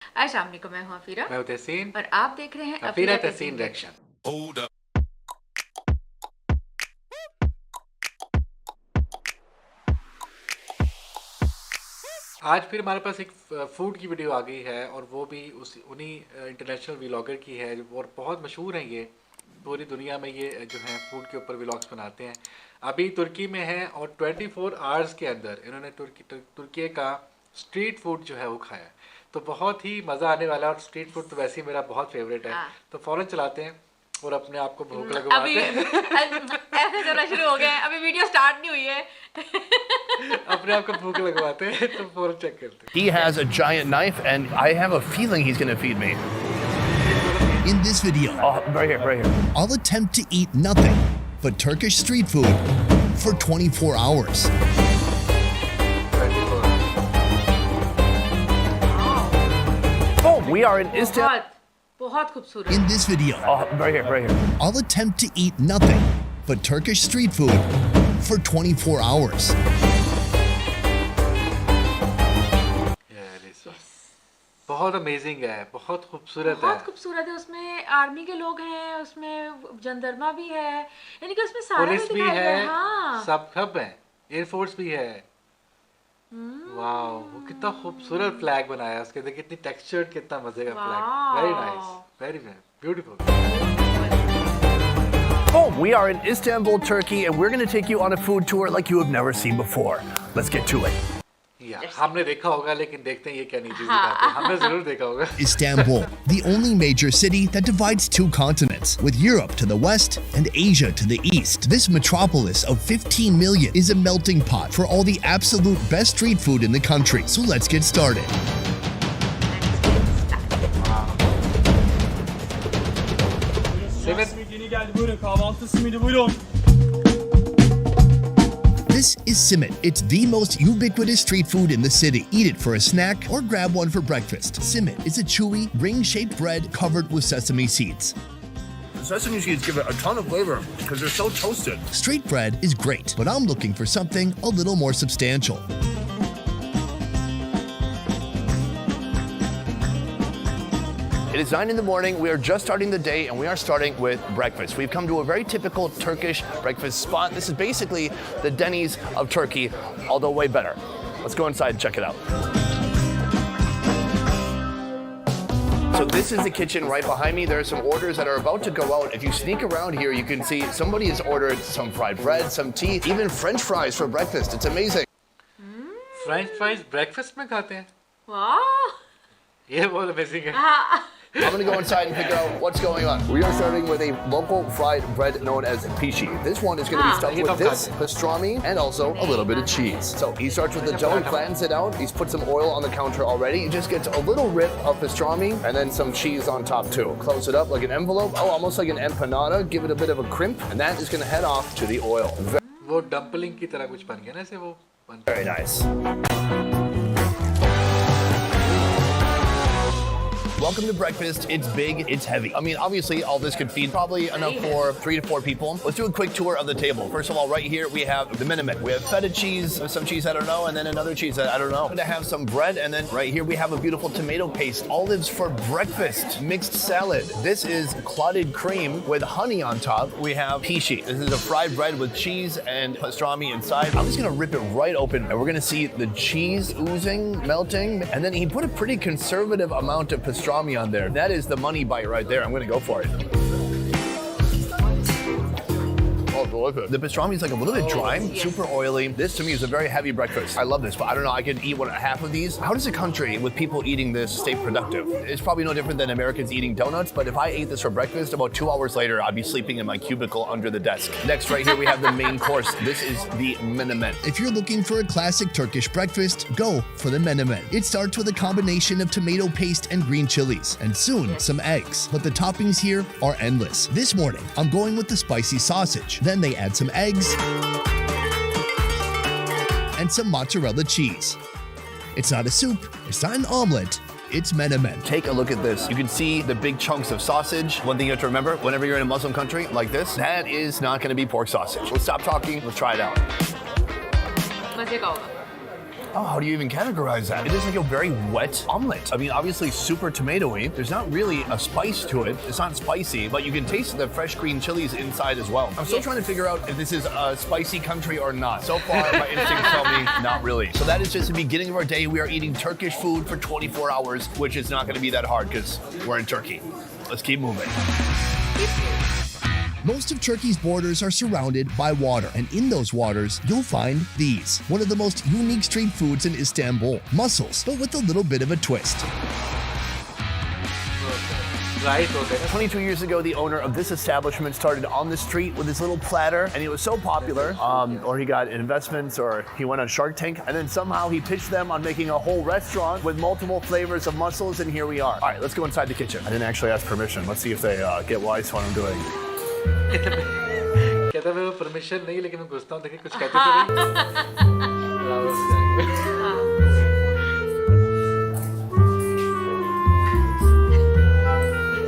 अस्सलाम वालेकुम, मैं हूं अफीरा मैं हूं तहसीन और आप देख रहे हैं अफीरा तहसीन रिएक्शन। आज फिर हमारे पास एक फूड की वीडियो आ गई है और वो भी उन्हीं इंटरनेशनल व्लॉगर की है और बहुत मशहूर हैं ये पूरी दुनिया में। ये जो है फूड के ऊपर व्लॉग्स बनाते हैं। अभी तुर्की में है और 24 आवर्स के अंदर इन्होंने तुर्की का स्ट्रीट फूड जो है वो खाया है। तो बहुत ही मज़ा आने वाला है और स्ट्रीट फूड तो वैसे ही मेरा बहुत फेवरेट है। तो फ़ौरन चलाते हैं और अपने आप को भूख लगवाते हैं। ऐसे करना शुरू हो गए हैं, अभी वीडियो स्टार्ट नहीं हुई है। अपने आप को भूख लगवाते हैं तो फौरन चेक करते हैं। He has a giant knife and I have a feeling he's going to feed me. In this video, Right here. I'll attempt to eat nothing but Turkish street food for 24 hours. Oh, we are in Istanbul. बहुत खूबसूरत। In this video, Right here. I'll attempt to eat nothing but Turkish street food for 24 hours. बहुत amazing है, बहुत खूबसूरत है। बहुत खूबसूरत है। उसमें आर्मी के लोग हैं, उसमें जनदर्मा भी है, यानी कि उसमें सारा पुलिस भी है, हाँ। सब है, एयरफोर्स भी है। वाओ, वो कितना खूबसूरत फ्लैग बनाया है उसके अंदर, कितनी टेक्सचर्ड, कितना मजे का flag. Very nice, very beautiful. Oh, we are in Istanbul, Turkey, and we're going to take you on a food tour like you have never seen before. Let's get to it. हमने देखा होगा, लेकिन देखते हैं ये क्या नई चीज़ दिखाते हैं। हमने जरूर देखा होगा। Istanbul, the only major city that divides two continents, with Europe to the west and Asia to the east. This metropolis of 15 million is a melting pot for all the absolute best street food in the country. So let's get started. Yeni geldi, buyurun, kahvaltı simidi, buyurun. This is simit. It's the most ubiquitous street food in the city. Eat it for a snack or grab one for breakfast. Simit is a chewy, ring-shaped bread covered with sesame seeds. The sesame seeds give it a ton of flavor because they're so toasted. Street bread is great, but I'm looking for something a little more substantial. It is 9 in the morning. We are just starting the day, and we are starting with breakfast. We've come to a very typical Turkish breakfast spot. This is basically the Denny's of Turkey, although way better. Let's go inside and check it out. So this is the kitchen right behind me. There are some orders that are about to go out. If you sneak around here, you can see somebody has ordered some fried bread, some tea, even French fries for breakfast. It's amazing. French fries breakfast में खाते हैं? वाह, ये बहुत amazing है। I'm going to go inside and figure out what's going on. We are starting with a local fried bread known as pishi. This one is going to be stuffed with this, pastrami, and also a little bit of cheese. So he starts with the dough, he flattens it out, he's put some oil on the counter already. He just gets a little rip of pastrami and then some cheese on top too. Close it up like an envelope, almost like an empanada, give it a bit of a crimp, and that is going to head off to the oil. वो dumpling की तरह कुछ बन गया ना, ऐसे वो Very nice. Welcome to breakfast. It's big, it's heavy. I mean, obviously, all this could feed probably enough for 3 to 4 people. Let's do a quick tour of the table. First of all, right here, we have the minimum. We have feta cheese, some cheese I don't know, and then another cheese that I don't know. I'm gonna have some bread, and then right here, we have a beautiful tomato paste. Olives for breakfast. Mixed salad. This is clotted cream with honey on top. We have pishi. This is a fried bread with cheese and pastrami inside. I'm just gonna rip it right open, and we're gonna see the cheese oozing, melting, and then he put a pretty conservative amount of pastrami on there. That is the money bite right there. I'm gonna go for it. Oh, delicious. The pastrami is like a little bit dry, super oily. This to me is a very heavy breakfast. I love this, but I don't know, I could eat half of these. How does a country with people eating this stay productive? It's probably no different than Americans eating donuts, but if I ate this for breakfast, about 2 hours later, I'd be sleeping in my cubicle under the desk. Next, right here, we have the main course. This is the menemen. If you're looking for a classic Turkish breakfast, go for the menemen. It starts with a combination of tomato paste and green chilies, and soon some eggs. But the toppings here are endless. This morning, I'm going with the spicy sausage. Then they add some eggs and some mozzarella cheese. It's not a soup, it's not an omelet, it's menemen. Take a look at this. You can see the big chunks of sausage. One thing you have to remember, whenever you're in a Muslim country like this, that is not going to be pork sausage. Let's stop talking, let's try it out. मजे का होगा। Oh, how do you even categorize that? It is like a very wet omelet. I mean, obviously super tomatoey. There's not really a spice to it. It's not spicy, but you can taste the fresh green chilies inside as well. I'm still trying to figure out if this is a spicy country or not. So far, my instincts tell me not really. So that is just the beginning of our day. We are eating Turkish food for 24 hours, which is not going to be that hard because we're in Turkey. Let's keep moving. Most of Turkey's borders are surrounded by water, and in those waters, you'll find these. One of the most unique street foods in Istanbul, mussels, but with a little bit of a twist. Right, okay. 22 years ago, the owner of this establishment started on the street with his little platter, and it was so popular, or he got investments, or he went on Shark Tank, and then somehow he pitched them on making a whole restaurant with multiple flavors of mussels, and here we are. All right, let's go inside the kitchen. I didn't actually ask permission. Let's see if they get wise to what I'm doing. कहता मैं permission नहीं लेकिन मैं घुसता हूँ देखिए कुछ कहते तो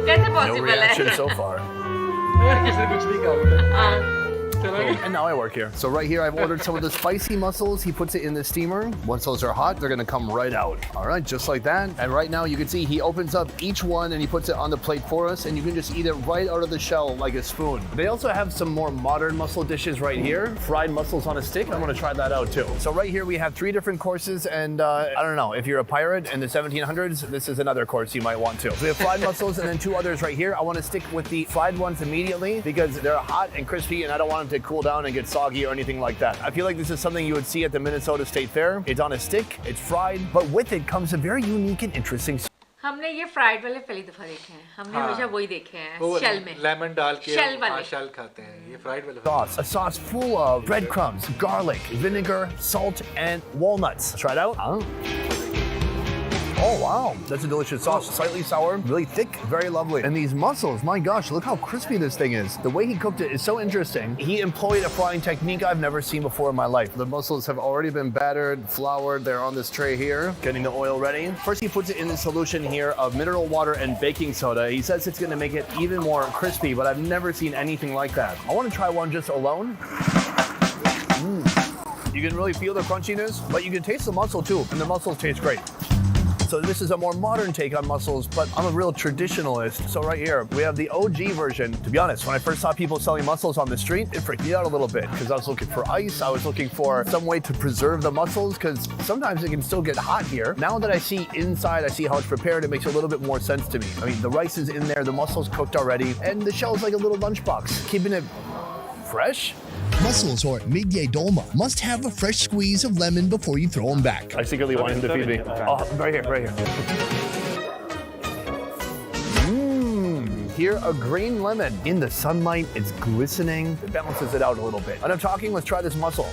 कैसे No पॉसिबल reaction है? so far. नहीं किसी ने कुछ नहीं कहा And now I work here. So right here, I've ordered some of the spicy mussels. He puts it in the steamer. Once those are hot, they're gonna come right out. All right, just like that. And right now you can see he opens up each one and he puts it on the plate for us, and you can just eat it right out of the shell like a spoon. They also have some more modern mussel dishes right here. Fried mussels on a stick. I'm gonna try that out too. So right here we have 3 different courses, and I don't know, if you're a pirate in the 1700s, this is another course you might want to. So we have fried mussels and then 2 others right here. I wanna stick with the fried ones immediately because they're hot and crispy, and I don't want them to cool down and get soggy or anything like that. I feel like this is something you would see at the Minnesota State Fair. It's on a stick, it's fried, but with it comes a very unique and interesting हमने ये fried वाले पहली दफा देखे हैं, हमने हमेशा वही देखे हैं वो शेल में, लेमन डाल के शेल वाले। शेल खाते हैं ये फ्राइड वाले sauce. A sauce full of breadcrumbs, garlic, vinegar, salt, and walnuts. Try it out. Oh wow, that's a delicious sauce. Slightly sour, really thick, very lovely. And these mussels, my gosh, look how crispy this thing is. The way he cooked it is so interesting. He employed a frying technique I've never seen before in my life. The mussels have already been battered, floured. They're on this tray here, getting the oil ready. First, he puts it in the solution here of mineral water and baking soda. He says it's gonna make it even more crispy, but I've never seen anything like that. I wanna try one just alone. You can really feel the crunchiness, but you can taste the mussel too, and the mussels taste great. So this is a more modern take on mussels, but I'm a real traditionalist. So right here, we have the OG version. To be honest, when I first saw people selling mussels on the street, it freaked me out a little bit because I was looking for ice. I was looking for some way to preserve the mussels because sometimes it can still get hot here. Now that I see inside, I see how it's prepared, it makes a little bit more sense to me. I mean, the rice is in there, the mussels cooked already, and the shell's like a little lunchbox, keeping it fresh. Mussels, or midye dolma, must have a fresh squeeze of lemon before you throw them back. I secretly want him to feed me. Oh, right here, right here. Here, a green lemon. In the sunlight, it's glistening. It balances it out a little bit. Enough talking, let's try this mussel.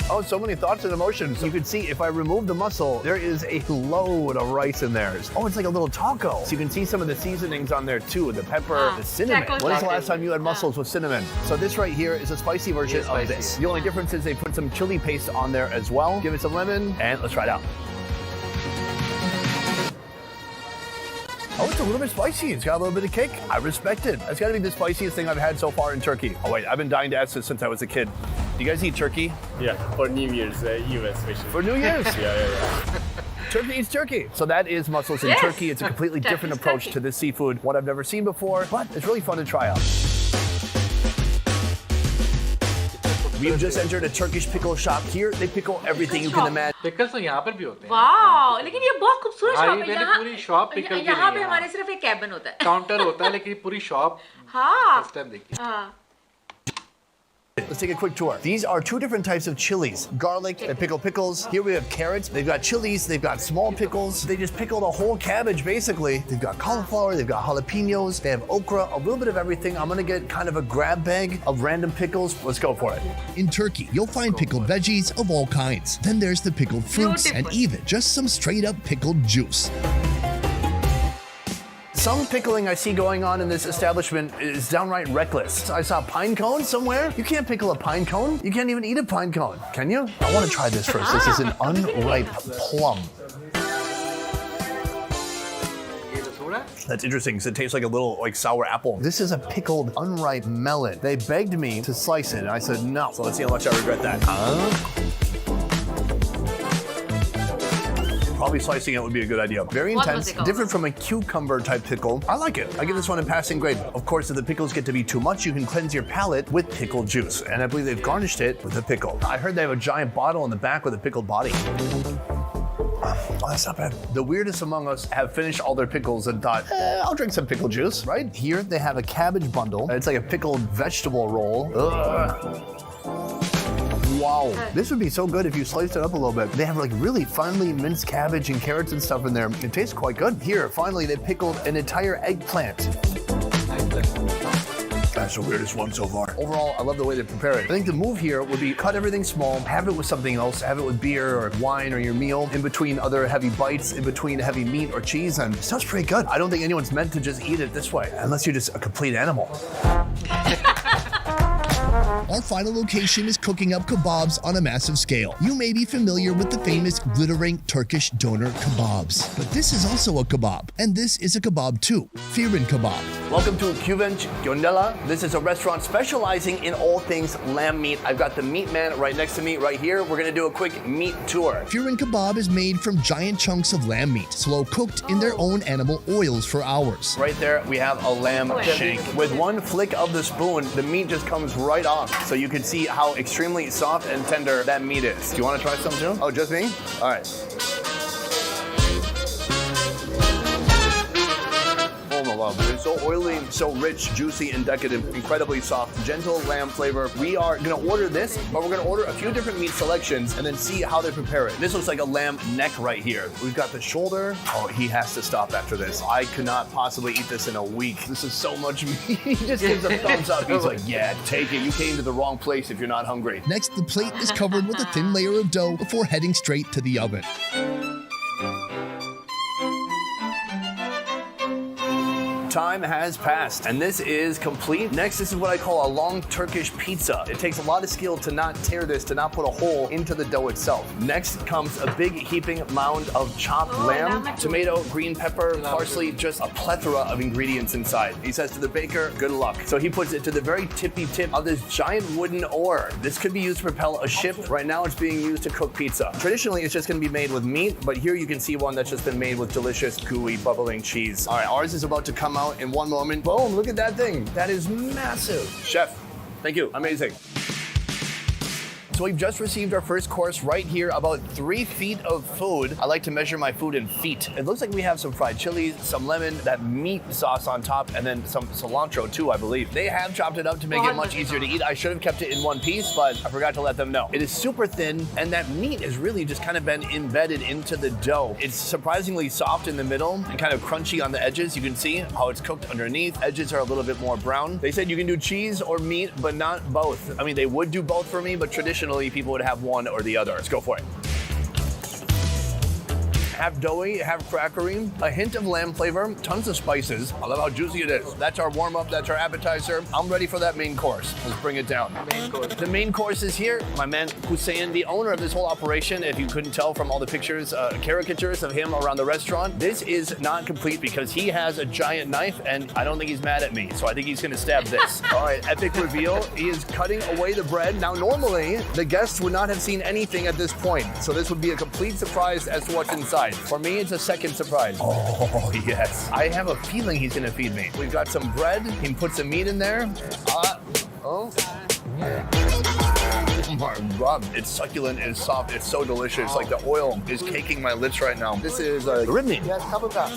Oh, so many thoughts and emotions. You can see if I remove the mussel, there is a load of rice in there. Oh, it's like a little taco. So you can see some of the seasonings on there too, the pepper, the cinnamon. When was the last time you had mussels with cinnamon? So this right here is a spicy version of this. The only difference is they put some chili paste on there as well. Give it some lemon, and let's try it out. Oh, it's a little bit spicy. It's got a little bit of kick. I respect it. That's got to be the spiciest thing I've had so far in Turkey. Oh, wait, I've been dying to ask this since I was a kid. Do you guys eat turkey? Yeah, for New Year's Eve especially. For New Year's? Yeah. Turkey eats turkey. So that is mussels in Yes. Turkey. It's a completely different approach turkey. to this seafood, one I've never seen before, but it's really fun to try out. We've just entered a Turkish pickle shop here. They pickle everything you can imagine. Pickles तो यहाँ पर भी होते हैं वाह, लेकिन ये बहुत खूबसूरत हाँ, शॉप ये है। मैंने यहाँ पूरी शॉप pickle की यहाँ नहीं पे है, हमारे हाँ। सिर्फ एक कैबिन होता है। काउंटर होता है लेकिन पूरी शॉप हाँ फर्स्ट टाइम देखी हाँ। Let's take a quick tour. These are 2 different types of chilies. Garlic, they pickle pickles. Here we have carrots. They've got chilies. They've got small pickles. They just pickled a whole cabbage, basically. They've got cauliflower. They've got jalapenos. They have okra, a little bit of everything. I'm going to get kind of a grab bag of random pickles. Let's go for it. In Turkey, you'll find pickled veggies of all kinds. Then there's the pickled fruits and Beautiful. even just some straight up pickled juice. Some pickling I see going on in this establishment is downright reckless. I saw pine cone somewhere. You can't pickle a pine cone. You can't even eat a pine cone, can you? I want to try this first. This is an unripe plum. ये तो थोड़ा That's interesting because it tastes like a little sour apple. This is a pickled unripe melon. They begged me to slice it and I said no. So let's see how much I regret that. Probably slicing it would be a good idea. Very What was intense, it called? different from a cucumber type pickle. I like it. I give this one a passing grade. Of course, if the pickles get to be too much, you can cleanse your palate with pickle juice. And I believe they've garnished it with a pickle. I heard they have a giant bottle in the back with a pickled body. Oh, that's not bad. The weirdest among us have finished all their pickles and thought, I'll drink some pickle juice, right? Here they have a cabbage bundle. It's like a pickled vegetable roll. Ugh. Wow, this would be so good if you sliced it up a little bit. They have like really finely minced cabbage and carrots and stuff in there. It tastes quite good. Here, finally, they pickled an entire eggplant. That's the weirdest one so far. Overall, I love the way they prepare it. I think the move here would be cut everything small, have it with something else, have it with beer or wine or your meal, in between other heavy bites, in between heavy meat or cheese, and it sounds pretty good. I don't think anyone's meant to just eat it this way, unless you're just a complete animal. Our final location is cooking up kebabs on a massive scale. You may be familiar with the famous glittering Turkish doner kebabs, but this is also a kebab, and this is a kebab too, Firin kebab. Welcome to Küvenç Göndela. This is a restaurant specializing in all things lamb meat. I've got the meat man right next to me right here. We're gonna do a quick meat tour. Firin kebab is made from giant chunks of lamb meat, slow cooked in their own animal oils for hours. Right there, we have a lamb shank. With one flick of the spoon, the meat just comes right off. So you can see how extremely soft and tender that meat is. Do you want to try some too? Oh, just me? All right. Oh my love, it's so oily, so rich, juicy, and decadent, incredibly soft, gentle lamb flavor. We are gonna order this, but we're gonna order a few different meat selections and then see how they prepare it. This looks like a lamb neck right here. We've got the shoulder. Oh, he has to stop after this. I could not possibly eat this in a week. This is so much meat. He just gives a thumbs up. He's like, yeah, take it. You came to the wrong place if you're not hungry. Next, the plate is covered with a thin layer of dough before heading straight to the oven. Time has passed, and this is complete. Next, this is what I call a long Turkish pizza. It takes a lot of skill to not tear this, to not put a hole into the dough itself. Next comes a big heaping mound of chopped lamb, tomato, green pepper, parsley, just a plethora of ingredients inside. He says to the baker, good luck. So he puts it to the very tippy tip of this giant wooden oar. This could be used to propel a ship. Right now, it's being used to cook pizza. Traditionally, it's just gonna be made with meat, but here you can see one that's just been made with delicious, gooey, bubbling cheese. All right, ours is about to come out in one moment. Boom, look at that thing. That is massive. Chef, thank you. Amazing. So we've just received our first course right here, about 3 feet of food. I like to measure my food in feet. It looks like we have some fried chilies, some lemon, that meat sauce on top, and then some cilantro too, I believe. They have chopped it up to make it much easier to eat. I should have kept it in one piece, but I forgot to let them know. It is super thin, and that meat has really just kind of been embedded into the dough. It's surprisingly soft in the middle and kind of crunchy on the edges. You can see how it's cooked underneath. Edges are a little bit more brown. They said you can do cheese or meat, but not both. I mean, they would do both for me, but traditionally people would have one or the other. Let's go for it. Half doughy, half crackery, a hint of lamb flavor, tons of spices. I love how juicy it is. That's our warm-up, that's our appetizer. I'm ready for that main course. Let's bring it down. The main course is here. My man Hussein, the owner of this whole operation, if you couldn't tell from all the pictures, caricatures of him around the restaurant, this is not complete because he has a giant knife and I don't think he's mad at me. So I think he's gonna stab this. All right, epic reveal. He is cutting away the bread. Now, normally, the guests would not have seen anything at this point. So this would be a complete surprise as to what's inside. For me, it's a second surprise. Oh, yes. I have a feeling he's gonna feed me. We've got some bread. He puts some meat in there. Oh my God. It's succulent, it's soft, it's so delicious. Like the oil is caking my lips right now. This is ribney. Yes, kaburga.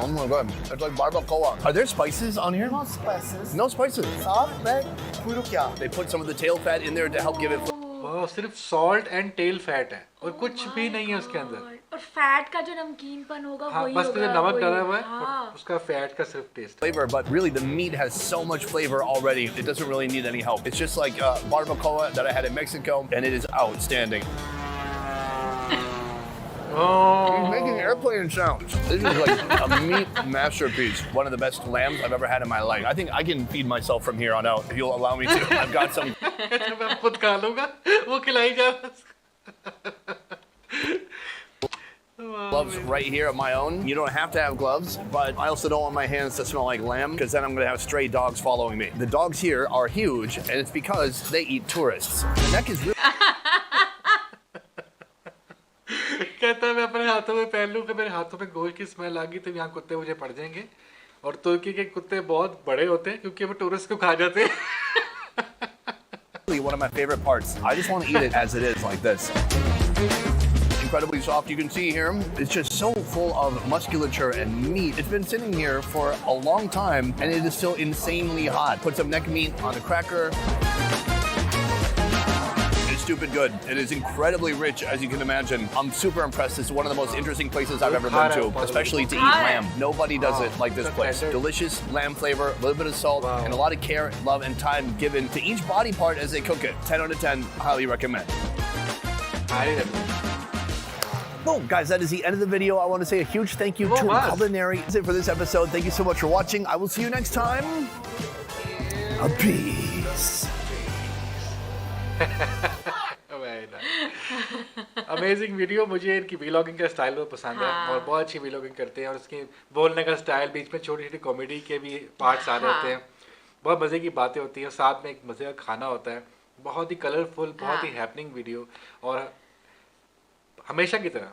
Oh my God. It's like barbacoa. Are there spices on here? No spices. No spices. Soft bread, kuyruk yağı. They put some of the tail fat in there to help give it flavor. वो सिर्फ salt and tell fat है और कुछ भी नहीं है उसके अंदर. और फैट का जो नमकीनपन होगा हाँ, वही बस होगा. तो नमक डाला हुआ है हाँ. और उसका फैट का सिर्फ test. But really the meat has so much flavor already. It doesn't really need any help. It's just like barbacoa that I had in Mexico, and it is outstanding. He's making airplane sounds. This is like a meat masterpiece. One of the best lambs I've ever had in my life. I think I can feed myself from here on out if you'll allow me to. I've got some. मैं खुद खा लूँगा, वो खिलाई जाए. Gloves right here of my own. You don't have to have gloves, but I also don't want my hands to smell like lamb because then I'm going to have stray dogs following me. The dogs here are huge, and it's because they eat tourists. The neck is really... कहता है मैं अपने हाथों में पहन लूँ कि मेरे हाथों में गोश्त की स्मेल आ गई तो यहाँ कुत्ते मुझे पड़ जाएंगे। और तुर्की के कुत्ते बहुत बड़े होते हैं क्योंकि वो टूरिस्ट को खा जाते हैं। One of my favorite parts. I just want to eat it as it is, like this. Incredibly soft. You can see here, it's just so full of musculature and meat. It's been sitting here for a long time, and it is still insanely hot. Put some neck meat on a cracker. It's stupid good. It is incredibly rich, as you can imagine. I'm super impressed. This is one of the most interesting places I've ever been to, especially to eat lamb. Nobody does it like this place. Delicious lamb flavor, a little bit of salt, and a lot of care, love, and time given to each body part as they cook it. 10 out of 10, highly recommend. Boom, guys, that is the end of the video. I want to say a huge thank you to Culinary. That's it for this episode. Thank you so much for watching. I will see you next time. Peace. Amazing video. मुझे इनकी vlogging का style बहुत पसंद है और बहुत अच्छी vlogging करते हैं और इसके बोलने का स्टाइल, बीच में छोटी छोटी कॉमेडी के भी पार्ट्स आ रहे होते हैं, बहुत मज़े की बातें होती हैं, साथ में एक मज़े का खाना होता है, बहुत ही कलरफुल, बहुत ही हैपनिंग वीडियो। और हमेशा की तरह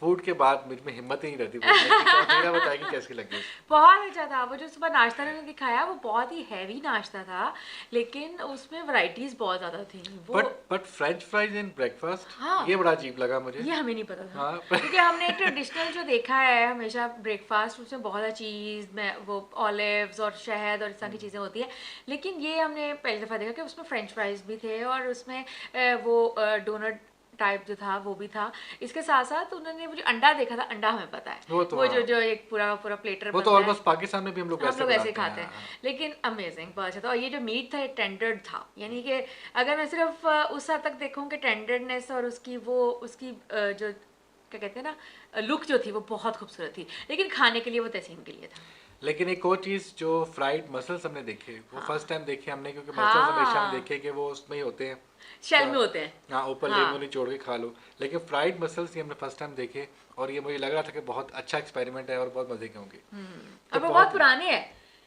फूड के बाद मुझ में हिम्मत ही नहीं रहती बोलने की। तो मेरा बताएगी कैसी लगी। बहुत अच्छा था। वो जो सुबह नाश्ता मैंने दिखाया वो बहुत ही हैवी नाश्ता था, लेकिन उसमें वैरायटीज बहुत ज्यादा थी। वो but French fries in breakfast, हाँ, ये बड़ा अजीब लगा मुझे। ये हमें नहीं पता था। हाँ। क्योंकि हमने एक ट्रेडिशनल जो देखा है हमेशा ब्रेकफास्ट, उसमें बहुत सा चीज़ में वो ऑलिव्स और शहद और इस तरह की चीज़ें होती है, लेकिन ये हमने पहली दफ़ा देखा कि उसमें फ्रेंच फ्राइज भी थे और उसमें वो डोनट टाइप जो था वो भी था। इसके साथ साथ उन्होंने वो जो अंडा देखा था, अंडा हमें पता है वो जो एक पूरा पूरा प्लेटर वो तो ऑलमोस्ट पाकिस्तान में भी हम लोग वैसे खाते हैं। लेकिन अमेजिंग, बहुत अच्छा था। और ये जो मीट था ये टेंडर्ड था, यानी कि अगर मैं सिर्फ उस हद तक देखूँ कि टेंडर्डनेस और उसकी जो क्या कहते हैं ना लुक जो थी वो बहुत खूबसूरत थी, लेकिन खाने के लिए वो तहसीन के लिए था। लेकिन एक और चीज़ जो फ्राइड मसल्स हमने देखे वो फर्स्ट टाइम देखे हमने, क्योंकि मसल्स हमेशा हम देखे कि वो उसमें ही होते हैं, शेल में होते हैं। हाँ, ऊपर नींबू निचोड़ के खा लो। लेकिन फ्राइड मसल्स ये हमने फर्स्ट टाइम देखे और ये मुझे लग रहा था कि बहुत अच्छा एक्सपेरिमेंट है और बहुत मजे के होंगे। और वो बहुत पुराने हैं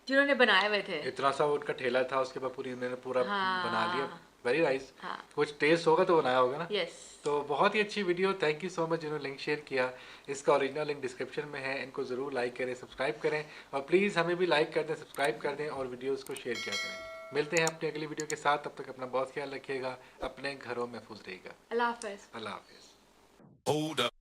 जिन्होंने बनाए हुए थे। इतना सा उनका ठेला था, उसके बाद उन्होंने पूरा बना लिया। Very nice. कुछ टेस्ट होगा तो बनाया होगा ना। यस। तो बहुत ही अच्छी video. Thank you so much जिन्होंने लिंक शेयर किया। इसका ओरिजिनल लिंक डिस्क्रिप्शन में है, इनको ज़रूर लाइक करें, सब्सक्राइब करें और प्लीज़ हमें भी लाइक कर दें, सब्सक्राइब कर दें और वीडियोस को शेयर किया करें। मिलते हैं अपनी अगली वीडियो के साथ, तब तक अपना बहुत ख्याल रखिएगा, अपने घरों में महफूज रहिएगा। अल्लाह हाफ़िज़। अल्लाह हाफिज़।